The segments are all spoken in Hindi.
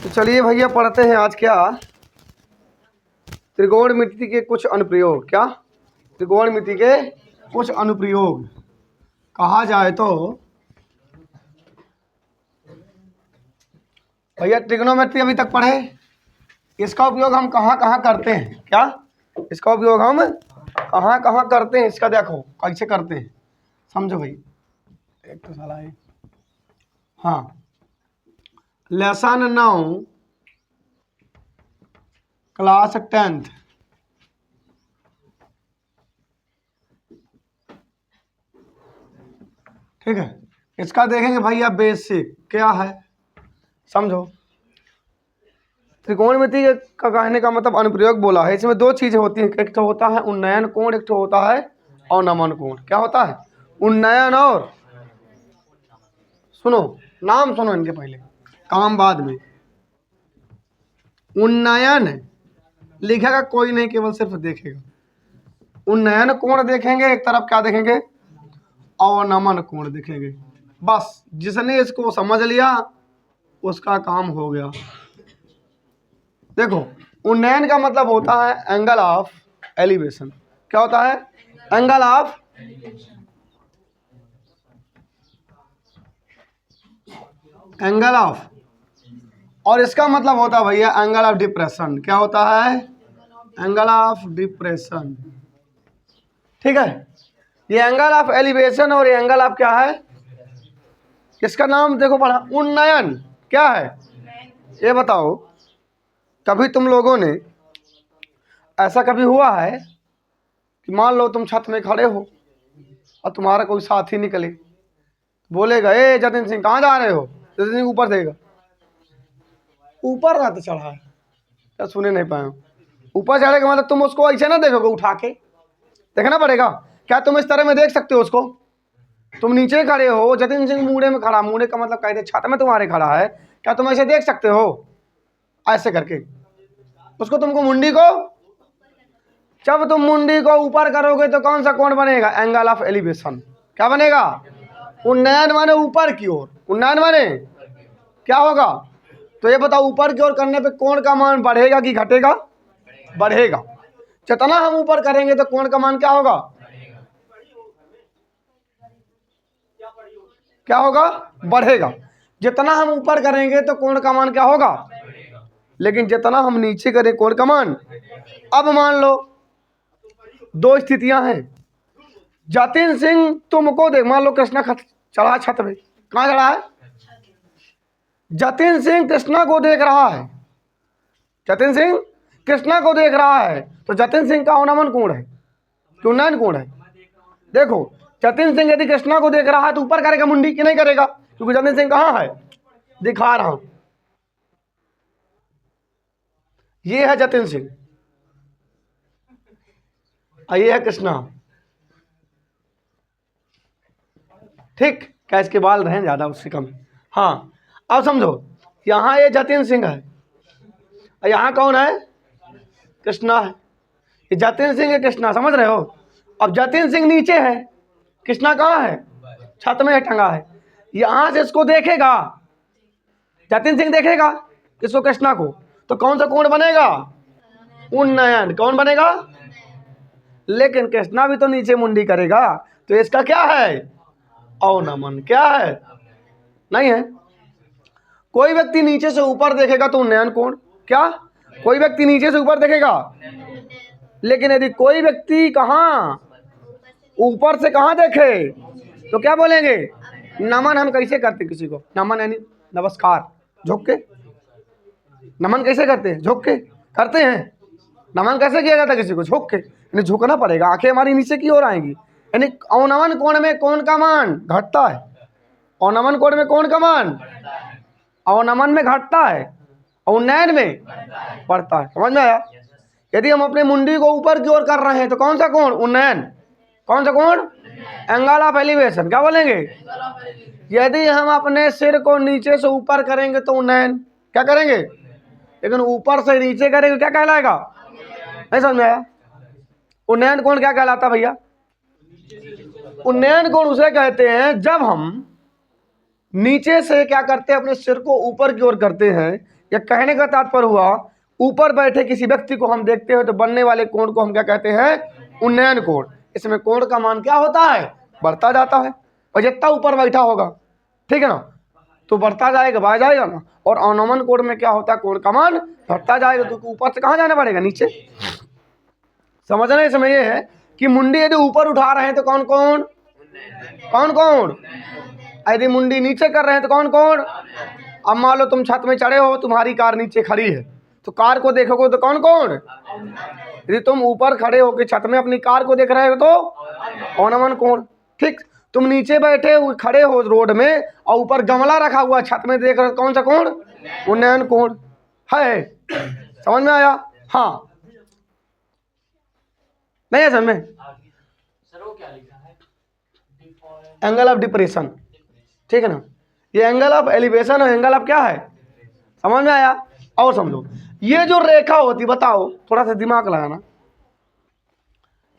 तो चलिए भैया पढ़ते हैं आज क्या, त्रिकोणमिति के कुछ अनुप्रयोग। क्या त्रिकोणमिति के कुछ अनुप्रयोग कहा जाए तो भैया ट्रिग्नोमेट्री अभी तक पढ़े, इसका उपयोग हम कहाँ कहाँ करते हैं। क्या इसका उपयोग हम कहाँ कहाँ करते हैं, इसका देखो कैसे करते हैं, समझो भाई। एक तो साला है, हाँ, लेसन 9 क्लास 10th, ठीक है। इसका देखेंगे भैया बेसिक क्या है, समझो। त्रिकोणमिति का कहने का मतलब अनुप्रयोग बोला है, इसमें दो चीजें होती हैं, एक तो होता है उन्नयन कोण, एक तो होता है अवनमन कोण। क्या होता है? उन्नयन और, सुनो नाम सुनो इनके, पहले काम बाद में। उन्नयन लिखेगा कोई नहीं, केवल सिर्फ देखेगा। उन्नयन कोण देखेंगे, एक तरफ क्या देखेंगे, अवनमन कोण देखेंगे। बस जिसने इसको समझ लिया उसका काम हो गया। देखो उन्नयन का मतलब होता है एंगल ऑफ एलिवेशन। क्या होता है? एंगल ऑफ और इसका मतलब होता है भैया एंगल ऑफ डिप्रेशन। क्या होता है? एंगल ऑफ डिप्रेशन, ठीक है। ये एंगल ऑफ एलिवेशन और ये एंगल ऑफ क्या है, इसका नाम देखो पढ़ा, उन्नयन। क्या है ये बताओ। कभी तुम लोगों ने ऐसा कभी हुआ है कि मान लो तुम छत में खड़े हो और तुम्हारा कोई साथी निकले, बोलेगा ए जतिन सिंह कहाँ जा रहे हो? जतिन सिंह ऊपर देगा, ऊपर रहता चढ़ा है, क्या सुने नहीं पाए? ऊपर चढ़ेगा मतलब तुम उसको ऐसे ना देखोगे, उठा के देखना पड़ेगा। क्या तुम इस तरह में देख सकते हो उसको? तुम नीचे खड़े हो, जतिन सिंह मूड़े में खड़ा, मूड़े का मतलब कहते छत में तुम्हारे खड़ा है, क्या तुम ऐसे देख सकते हो? ऐसे करके उसको, तुमको मुंडी को, जब तुम मुंडी को ऊपर करोगे तो कौन सा कोण बनेगा? Angle of elevation. क्या बनेगा? उन्नयन माने ऊपर की ओर, उन्नयन माने क्या होगा? तो ये बताओ ऊपर की ओर करने पे कोण का मान बढ़ेगा कि घटेगा? बढ़ेगा। जितना हम ऊपर करेंगे तो कोण का मान क्या होगा? क्या होगा? बढ़ेगा। जितना हम ऊपर करेंगे तो कोण का मान क्या होगा? लेकिन जितना हम नीचे करें कोण का मान, अब मान लो दो स्थितियां हैं। जतिन सिंह तुमको देख, मान लो कृष्णा चढ़ा छत पे, कहाँ चढ़ा है? जतिन सिंह कृष्णा को देख रहा है, जतिन सिंह कृष्णा को देख रहा है, तो जतिन सिंह का अवनमन कोण है कि उन्नयन कोण है? देखो जतिन सिंह यदि कृष्णा को देख रहा है तो ऊपर करेगा मुंडी कि नहीं करेगा? क्योंकि जतिन सिंह कहाँ है, दिखा रहा हूं, ये है जतिन सिंह और ये है कृष्णा, ठीक। क्या इसके बाल रहे ज्यादा, उससे कम? हाँ। अब समझो, यहाँ ये जतिन सिंह है और यहाँ कौन है? कृष्णा है। ये जतिन सिंह है, कृष्णा, समझ रहे हो? अब जतिन सिंह नीचे है, कृष्णा कहाँ है? छत में टंगा है। यहाँ से इसको देखेगा, जतिन सिंह देखेगा किसको? कृष्णा को। तो कौन सा कोण बनेगा? उन्नयन। कौन बनेगा? लेकिन कृष्णा भी तो नीचे मुंडी करेगा, तो इसका क्या है? अवनमन। क्या है? नहीं है। कोई व्यक्ति नीचे से ऊपर देखेगा तो उन्नयन कोण। क्या? कोई व्यक्ति नीचे से ऊपर देखेगा, लेकिन यदि कोई व्यक्ति कहाँ ऊपर से कहाँ देखे तो क्या बोलेंगे? नमन। हम कैसे करते किसी को? नमन यानी नमस्कार, झुक के। नमन कैसे करते हैं? झुक के करते हैं। नमन कैसे किया जाता है किसी को? झुक के, यानी झुकना पड़ेगा, आंखें हमारी नीचे की ओर आएंगी। यानी अवनमन कोण में कोण का मान घटता है, अवनमन कोण में कोण का मान अवनमन में घटता है, उन्नयन में बढ़ता है। समझ में आया? यदि हम अपने मुंडी को ऊपर की ओर कर रहे हैं तो कौन सा कोण? उन्नयन। कौन सा कोण? Angle of elevation. क्या बोलेंगे? यदि हम अपने सिर को नीचे से ऊपर करेंगे तो उन्नयन। क्या करेंगे? लेकिन ऊपर से नीचे करेंगे क्या कहलाएगा? नहीं समझ में आया? उन्नयन कोण क्या कहलाता भैया? उन्नयन कोण उसे कहते हैं जब हम नीचे से क्या करते हैं, अपने सिर को ऊपर की ओर करते हैं, ये कहने का तात्पर्य हुआ ऊपर बैठे किसी व्यक्ति को हम देखते हैं तो बनने वाले कोण को हम क्या कहते हैं? उन्नयन कोण। इसमें कोण का मान क्या होता है? बढ़ता जाता है। और जितना ऊपर बैठा होगा, ठीक है ना, तो बढ़ता जाएगा, बढ़ जाएगा ना। और अवनमन कोण में क्या होता है? कोण का मान घटता जाएगा, तो ऊपर से कहाँ जाना पड़ेगा? नीचे। समझना इसमें यह है कि मुंडी यदि ऊपर उठा रहे हैं तो कौन कौन? कौन कौन? यदि मुंडी नीचे कर रहे हैं तो कौन कौन? अब मान लो तुम छत में चढ़े हो, तुम्हारी कार नीचे खड़ी है, तो कार को देखोगे तो कौन कौन? यदि तुम ऊपर खड़े होकर छत में अपनी कार को देख रहे हो तो अवनमन कोण। ठीक, तुम नीचे बैठे हुए खड़े हो रोड में और ऊपर गमला रखा हुआ छत में देख रहे हो, कौन सा कोण? उन्नयन कोण है। समझ में आया? हाँ, नहीं है समझ में? एंगल ऑफ डिप्रेशन, ठीक है ना। ये एंगल ऑफ एलिवेशन और एंगल ऑफ क्या है? समझ में आया? और समझो, ये जो रेखा होती, बताओ, थोड़ा सा दिमाग लगाना।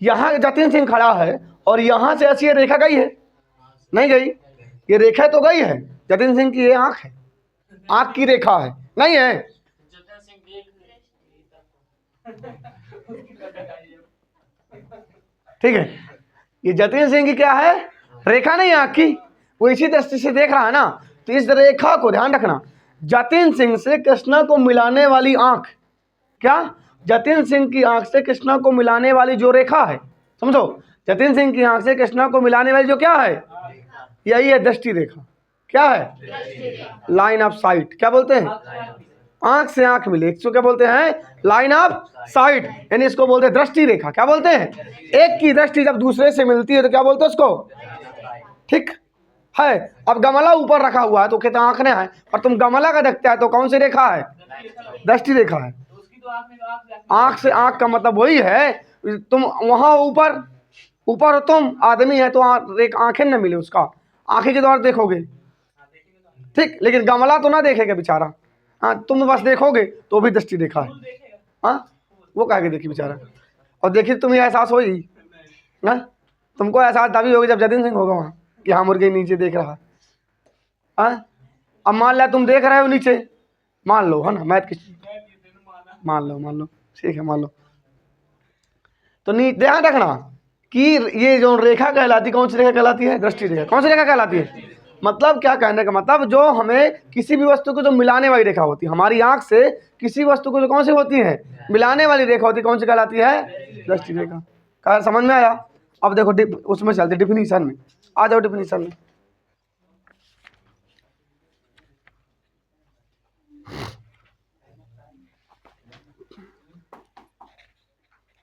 यहाँ जतिन सिंह खड़ा है और यहाँ से ऐसी रेखा गई है? नहीं गई। ये रेखा तो गई है। जतिन सिंह की ये आंख है, आंख की रेखा है, नहीं है? ठीक है, ये जतिन सिंह की क्या है? रेखा नहीं आंख की, वो इसी दृष्टि से देख रहा है ना। तो इस रेखा को ध्यान रखना, जतिन सिंह से कृष्णा को मिलाने वाली आंख, क्या? जतिन सिंह की आंख से कृष्णा को मिलाने वाली जो रेखा है, समझो, जतिन सिंह की आंख से कृष्णा को मिलाने वाली जो क्या है? यही है दृष्टि रेखा। क्या है? Line of site. क्या बोलते हैं? आंख से आंख मिले, इसको क्या बोलते हैं? लाइन ऑफ साइट, यानी इसको बोलते हैं दृष्टि रेखा। क्या बोलते हैं? एक की दृष्टि जब दूसरे से मिलती है तो क्या बोलते हैं उसको? ठीक है। अब गमला ऊपर रखा हुआ है तो कहते हैं आंखें हैं, और तुम गमला का देखते हैं तो कौन सी रेखा है? दृष्टि रेखा है। आंख से आंख का मतलब वही है, तुम वहां ऊपर ऊपर हो, तुम आदमी है तो आंखें न मिले, उसका आंखें के द्वारा देखोगे, ठीक, लेकिन गमला तो ना देखेगा बेचारा। हाँ, तुम बस देखोगे तो भी दृष्टि रेखा है। हाँ, वो कह के देखी बेचारा, और देखिए तुम्हें एहसास होगी ना, तुमको एहसास तभी होगी जब जतिन सिंह होगा वहाँ कि हाँ मुर्गे नीचे देख रहा है। हाँ, अब मान लिया तुम देख रहे हो नीचे, मान लो, है ना, मैथ की मान लो, ठीक है, मान लो, तो ध्यान रखना कि ये जो रेखा कहलाती, कौन सी रेखा कहलाती है? दृष्टि रेखा। कौन सी रेखा कहलाती है? मतलब क्या कहने का मतलब, जो हमें किसी भी वस्तु को जो मिलाने वाली रेखा होती है, हमारी आंख से किसी वस्तु को जो कौन सी होती है? मिलाने वाली रेखा होती है, कौन सी कहलाती है? दृष्टि रेखा। क्या समझ में आया? अब देखो उसमें चलते डिफिनीशन में, आ जाओ डिफिनीशन में।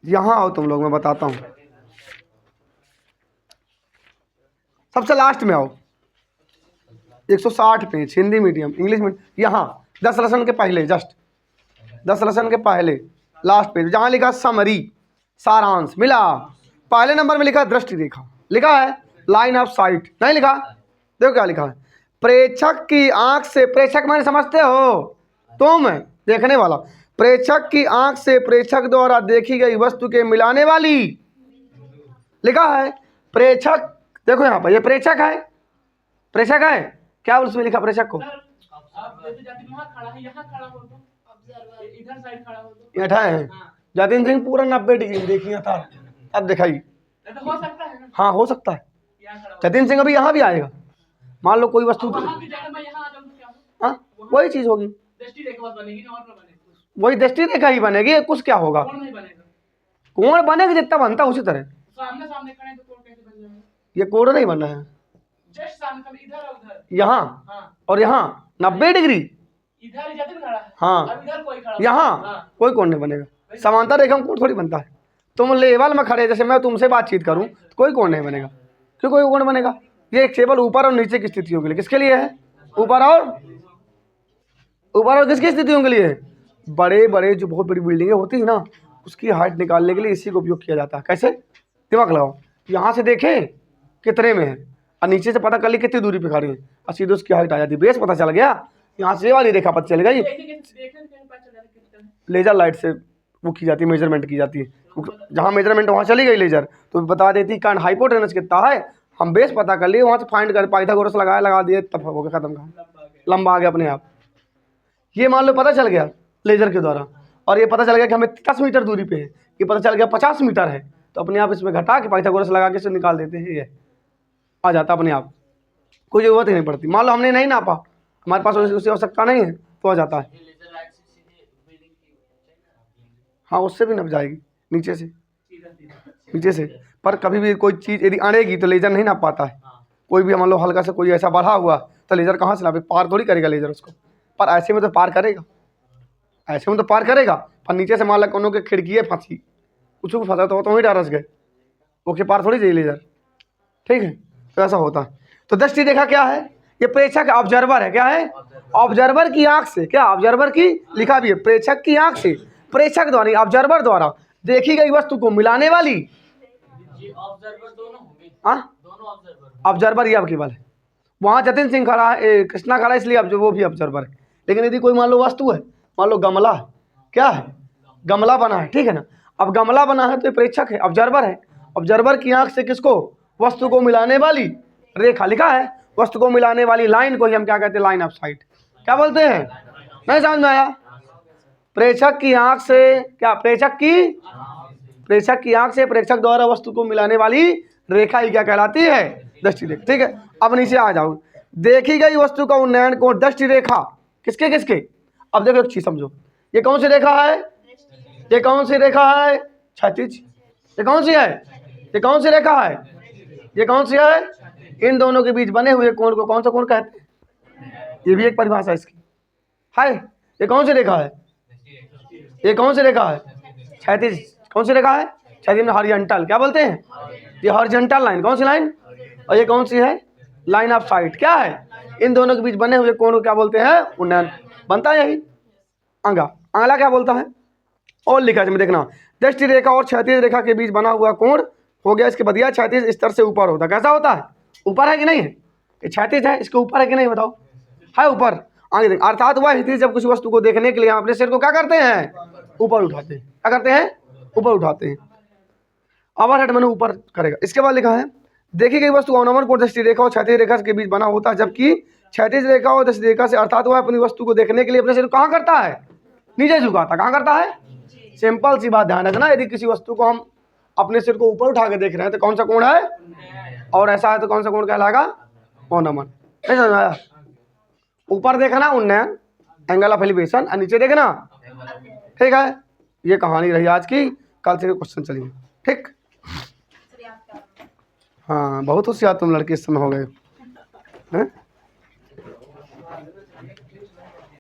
यहां आओ तुम लोग, मैं बताता हूं, सबसे लास्ट में आओ, 160 page, Hindi medium, English medium, यहाँ 10 लेसन के पहले, जस्ट 10 लेसन के पहले लास्ट पेज, जहाँ लिखा समरी, सारांश, मिला? पहले नंबर में लिखा दृष्टि रेखा, लिखा है लाइन ऑफ साइट, नहीं लिखा? देखो क्या लिखा है, प्रेक्षक की आंख से, प्रेक्षक माने समझते हो तुम, देखने वाला, प्रेक्षक की आंख से प्रेक्षक द्वारा देखी गई वस्तु के मिलाने वाली, लिखा है प्रेक्षक। देखो यहाँ पर, ये प्रेक्षक है, प्रेक्षक है, क्या उसमें लिखा प्रेक्षक को? है जतिन सिंह पूरा 90 डिग्री देखिए था, अब दिखाई, हाँ हो सकता है जतिन सिंह अभी यहाँ भी आएगा। मान लो कोई वस्तु, हाँ वही चीज होगी, वही दृष्टि रेखा ही बनेगी, कुछ क्या होगा? कोण बनेगा जितना बनता उसी तरह, ये कोण नहीं बनना है, यहाँ और यहाँ 90 डिग्री, हाँ यहाँ कोई कोण नहीं बनेगा, समांतर रेखा में कोण थोड़ी बनता है। तुम लेवल में खड़े, जैसे मैं तुमसे बातचीत करूं तो कोई कोण नहीं बनेगा, क्यों कोई कोण बनेगा? ये केवल ऊपर और नीचे की स्थितियों के लिए, किसके लिए है? ऊपर और किसकी स्थितियों के लिए? बड़े बड़े जो बहुत बड़ी बिल्डिंगें होती है ना, उसकी हाइट निकालने के लिए इसी को उपयोग किया जाता है। कैसे? दिमाग लगाओ, यहाँ से देखें कितने में है और नीचे से पता कर ली कितनी दूरी पे खड़ी है और सीधे उसकी हाइट आ जाती है, बेस पता चल गया, यहाँ से वाली रेखा पता चल गई। लेजर लाइट से वो की जाती है, मेजरमेंट की जाती है, जहाँ मेजरमेंट वहाँ चली गई लेजर तो बता देती है हाइपोटेनस कितना है, हम बेस पता कर लिए, वहाँ से फाइंड कर पाइथागोरस लगा दिए, तब हो गया खत्म, का लंबा आ गया अपने आप। ये मान लो पता चल गया लेजर के द्वारा, और ये पता चल गया कि हमें 10 मीटर दूरी पे है, ये पता चल गया 50 मीटर है, तो अपने आप इसमें घटा के पाइथागोरस लगा के इसे निकाल देते हैं, ये आ जाता अपने आप, कोई ज़रूरत ही नहीं पड़ती। मान लो हमने नहीं नापा, हमारे पास उसकी आवश्यकता नहीं है, तो आ जाता है। हाँ, उससे भी नप जाएगी नीचे से, पर कभी भी कोई चीज़ यदि अड़ेगी तो लेजर नहीं नाप पाता है। कोई भी मान लो हल्का सा कोई ऐसा बढ़ा हुआ तो लेजर कहाँ से नापे, पार थोड़ी करेगा लेजर उसको, पर ऐसे में तो पार करेगा, ऐसे में तो पार करेगा, पर नीचे से मान लो कोनो के खिड़की है फंसी, उसको फंसा तो वहीं डरस गए, ओके पार थोड़ी चाहिए लेजर, ठीक है, तो ऐसा होता है। तो दृष्टि रेखा क्या है, ये प्रेक्षक ऑब्जर्वर है, क्या है, ऑब्जर्वर की आंख से, क्या ऑब्जर्वर की लिखा भी है, प्रेक्षक की आंख से, प्रेक्षक द्वारा ऑब्जर्वर द्वारा देखी गई वस्तु को मिलाने वाली, ऑब्जर्वर ये अब केवल है, वहाँ जतिन सिंह खड़ा है, कृष्णा खड़ा है, इसलिए अब वो भी ऑब्जर्वर है। लेकिन यदि कोई मान लो वस्तु है, मान लो गमला है, क्या है, गमला बना है, ठीक है ना, अब गमला बना है तो ये प्रेक्षक है, ऑब्जर्वर है, ऑब्जर्वर की आंख से किसको, वस्तु को मिलाने वाली रेखा, लिखा है वस्तु को मिलाने वाली लाइन को ही हम क्या कहते हैं, लाइन ऑफ साइट, क्या बोलते हैं, नहीं समझ में आया। प्रेक्षक की आंख से, क्या प्रेक्षक की आंख से प्रेक्षक द्वारा वस्तु को मिलाने वाली रेखा ही क्या कहलाती है, दृष्टि रेखा, ठीक है। अब नीचे आ जाओ, देखी गई वस्तु का उन्नयन को दृष्टि रेखा, किसके किसके, अब देखो एक चीज समझो, ये कौन सी रेखा है, ये कौन सी रेखा है, क्षैतिज, ये कौन सी है, ये कौन सी रेखा है, ये कौन सी है, इन दोनों के बीच बने हुए कोण को कौन सा कोण कहते हैं, ये भी एक परिभाषा इसकी है। ये कौन सी रेखा है, ये कौन सी रेखा है, क्षैतिज, कौन सी रेखा है, क्षैतिज में हॉरिजॉन्टल, क्या बोलते हैं, ये हॉरिजॉन्टल लाइन, कौन सी लाइन, और ये कौन सी है, लाइन ऑफ साइट, क्या है, इन दोनों के बीच बने हुए कोण को क्या बोलते हैं, उन्नयन, बनता है यही। आंगला क्या बोलता है, और लिखा है देखना, दृष्टि रेखा और क्षैतिज रेखा के बीच बना हुआ कोण हो गया, इसके बदिया क्षैतिज स्तर से ऊपर होता है, कैसा होता है, ऊपर है कि नहीं है, ये क्षैतिज है, इसके ऊपर है कि नहीं बताओ, है ऊपर। आगे देख, अर्थात वह स्थिति जब कुछ वस्तु को देखने के लिए हम अपने सिर को क्या करते हैं, ऊपर उठाते हैं, क्या करते हैं, ऊपर उठाते हैं, अवर हेड मैंने ऊपर करेगा। इसके बाद लिखा है, देखी गई वस्तु अवनमन कोण दृष्टि रेखा और क्षैतिज रेखा के बीच बना होता है, जबकि क्षैतिज रेखा और दृष्टि रेखा से अर्थात वह अपनी वस्तु को देखने के लिए अपने सिर कहाँ करता है, नीचे झुकाता, कहाँ करता है, सिंपल सी बात ध्यान रखना, यदि किसी वस्तु को हम अपने सिर को ऊपर उठा के देख रहे हैं तो कौन सा कोण है, और ऐसा है तो कौन सा कोण कहलाएगा, अवनमन, नहीं समझ आया, ऊपर देखना उन्नयन, एंगल ऑफ एलिवेशन, और नीचे देखना, ठीक है। ये कहानी रही आज की, कल से क्वेश्चन चलेंगे, ठीक। हाँ, बहुत होशियार तुम लड़के इस समय हो गए हैं।